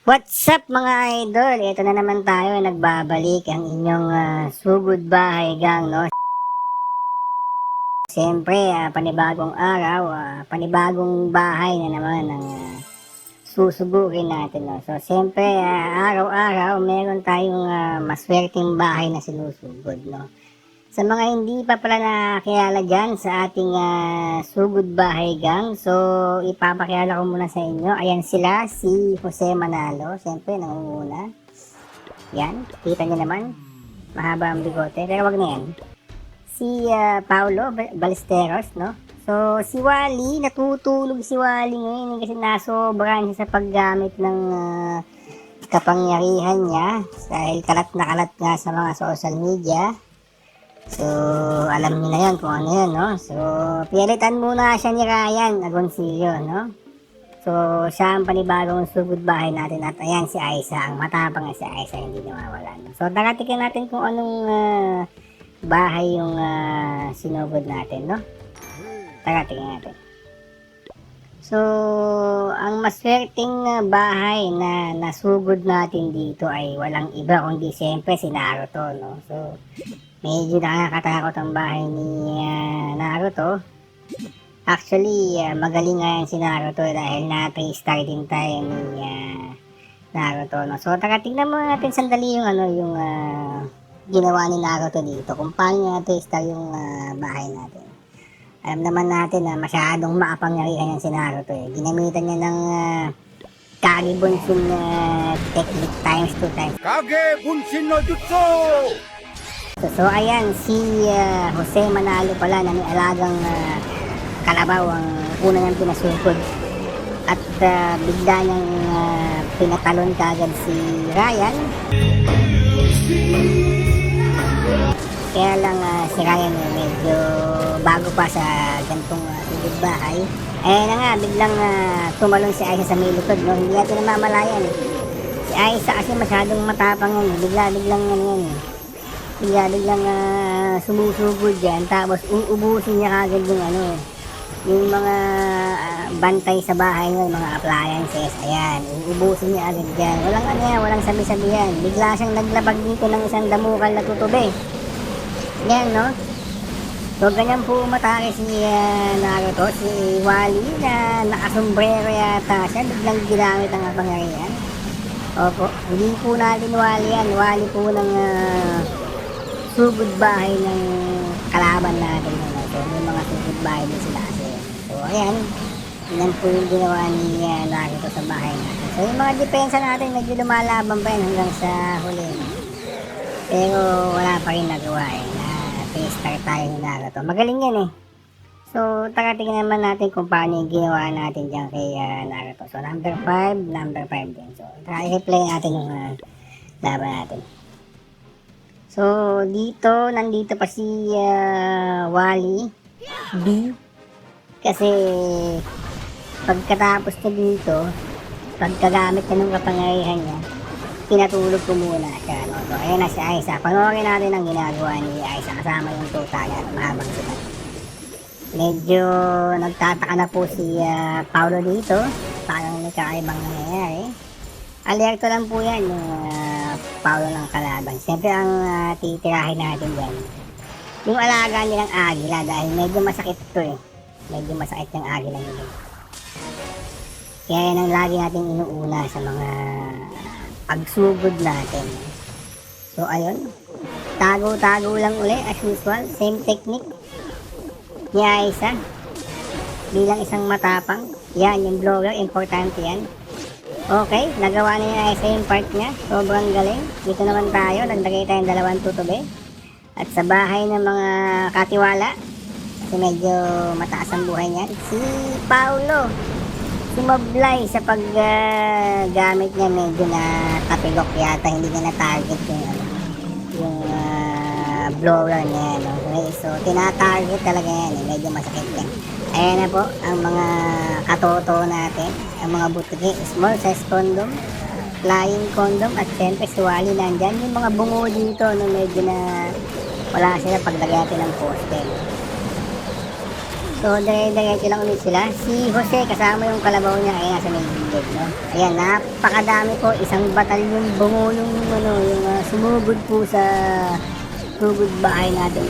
What's up mga idol? Ito na naman tayo, nagbabalik ang inyong sugod bahay gang, no? Siyempre, panibagong araw, panibagong bahay na naman ang susubukin natin, no? So, siyempre, araw-araw meron tayong maswerteng bahay na sinusugod, no? Sa mga hindi pa pala nakakilala dyan sa ating sugod bahay gang, so ipapakilala ko muna sa inyo. Ayan sila, si Jose Manalo, siyempre nangunguna. Yan, kita nyo naman, mahaba ang bigote, pero wag na yan. Si Paulo Ballesteros, no? So si Wally, natutulog si Wally ngayon kasi nasobran siya sa paggamit ng kapangyarihan niya dahil kalat na kalat nga sa mga social media. So, alam niyo na yan kung ano yan, no? So, pilitan muna siya ni Ryan Agoncillo, no? So, siya ang panibagong sugod bahay natin at ayan si Aiza, ang matapang na si Aiza, hindi nawawala, no? So, tagatikin natin kung anong bahay yung sinugod natin, no? Tagatikin natin. So, ang maswerteng bahay na nasugod natin dito ay walang iba kundi siyempre si Naruto, no? So, medyo nakakatakot ang bahay ni Naruto. Actually, magaling nga yan si Naruto dahil na-3-star din tayo ni Naruto, no? So, tingnan muna natin sandali yung yung ginawa ni Naruto dito. Kung paano niya 3-star yung bahay natin. Alam naman natin na masyadong maapangyarihan yan si Naruto. Ginamitan niya ng Kage Bunshin technique times 2 times. Kage Bunshin no Jutsu! So ayan, si Jose Manalo pala na nialagang kalabaw ang una niyang pinasukod. At bigla niyang pinatalon kagad si Ryan. Kaya lang si Ryan medyo bago pa sa gantong sugod bahay. Ayan na nga, biglang tumalon si Aiza sa may likod, no? Hindi natin namamalayan. Si Aiza kasi masyadong matapang yan. Biglang biglang sumusugod dyan, tapos uubusin niya kagad yung mga bantay sa bahay niya, mga appliances, ayan, uubusin niya agad dyan. Walang sabi-sabihan. Bigla siyang naglabag dito ng isang damukal na tutubi. Yan, no? So, ganyan po umatake si Naruto, si Wally na nakasombrero yata siya, biglang ginamit ang kapangyarihan. Opo, hindi po natin Wally yan, Wally po ng sugod bahay ng kalaban natin. So, may mga sugod bahay din sila kasi. So, ayan. Yan po yung ginawa ni Naruto sa bahay natin. So, yung mga depensa natin medyo lumalaban pa yan hanggang sa huli. Pero, wala pa rin nagawa na 3-star tayo ni Naruto. Magaling yan eh. So, tingnan naman natin kung paano yung ginawa natin dyan kay Naruto. So, number 5 din. So, i-replay natin yung laban natin. So, nandito pa si Wally B. Kasi, pagkatapos na dito, pagkagamit na ng kapangyarihan niya, pinatulog ko muna siya. No? So, ayan na si Aiza. Panoorin natin ang ginagawa ni Aiza kasama yung tuta niya. Mahabang sila. Medyo nagtataka na po si Paulo dito. Parang may kakaibang nangyayari. Alerto lang po yan yung Paulo ng kalaban. Siyempre ang titirahin natin dyan, yung alaga nilang agila dahil medyo masakit to eh. Medyo masakit yung agila nila. Kaya yan ang lagi natin inuuna sa mga pagsugod natin. So ayun, tago-tago lang uli as usual. Same technique ni Aiza bilang isang matapang. Yan yung blower, importante yan. Okay, nagawa na niya Aiza yung part niya. Sobrang galing. Dito naman tayo, naglagay tayong 2 tutubi. At sa bahay ng mga katiwala, kasi medyo mataas ang buhay niyan, si Paulo, si Moblay sa paggamit niya medyo na tapilok yata, hindi niya na-target yung blower niya, no? Okay, so tina-target talaga yan, medyo masakit yan. Ayan na po ang mga katoto natin, ang mga butiki, small size condom, flying condom, at syempre si Wally nandyan. Yung mga bungo dito, no, medyo na wala sila paglagay natin ng poste. So, dire-diretso lang ulit sila. Si Jose, kasama yung kalabaw niya, ay nasa may gilid, no? Ayan, napakadami po. Isang batalyon bungo yung, sumugod po sa sugod bahay natin.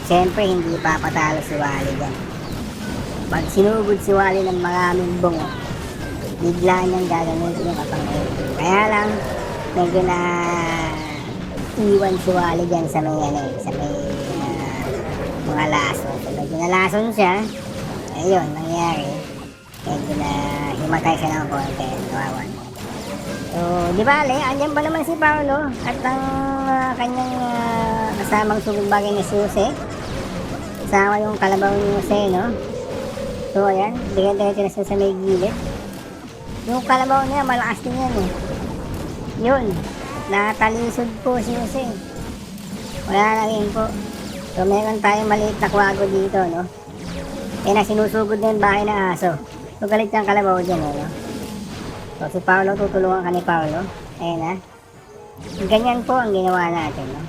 Siyempre, hindi papatalo si Wally dyan. Pag sinugod si Wally ng maraming bungo, bigla niyang gagamitin yung kapangyarihan. Kaya lang, medyo na iwan si Wally dyan sa may, sa may mga lason. So, medyo nalason siya. Ayun, nangyari. Medyo na himatay siya ng konti. Kawawan. So, di bale, andyan pa naman si Paolo at ang kanyang kasamang sugod bagay na si Jose. Kasama yung kalabaw ni Jose, no? So, ayan, diretso na siya sa may gilid. Yung kalabaw niya, malakas din yan, eh. Yun, natalisod po si Jose. Wala na rin po. So, meron tayong maliit na kwago dito, no? Kaya na sinusugod na yung bahay ng aso. So, galit yung kalabaw dyan, no? So, si Paolo, tutulungan ka ni Paolo. Ayan, ha? Ganyan po ang ginawa natin, no?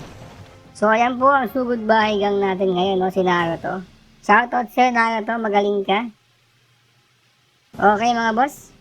So, ayan po ang sugod bahay gang natin ngayon, no? Si Naruto. Shoutout sir, Naruto. Magaling ka. Okay, mga boss.